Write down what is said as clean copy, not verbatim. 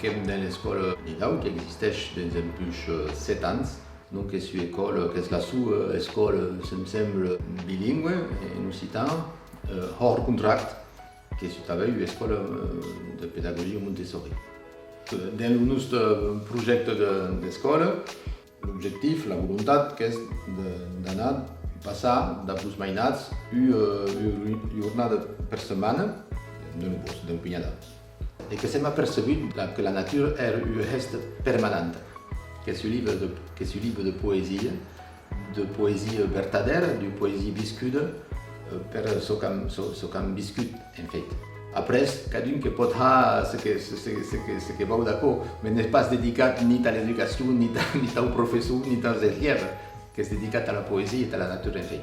que dans l'école Nidau, qui existe depuis 7 ans. Donc, c'est une école, qui est la sous-école, ça me semble, bilingue, en occitan, hors contrat, qui est une école de pédagogie Montessori. Dans notre projet d'école, l'objectif, la volonté, c'est d'aller passer de plus ou moins une journée par semaine dans le bosc, dans le Pinyada. Et que c'est aperçu que la nature est un reste permanent, que c'est un livre de poésie vertadère, de poésie viscude, per ce qu'on discute en fait. Après, chacun qui peut avoir ce que va d'accord, mais n'est pas dédié ni à l'éducation, ni aux professeurs, ni aux élèves, qui est dédié à la poésie et à la nature en fait.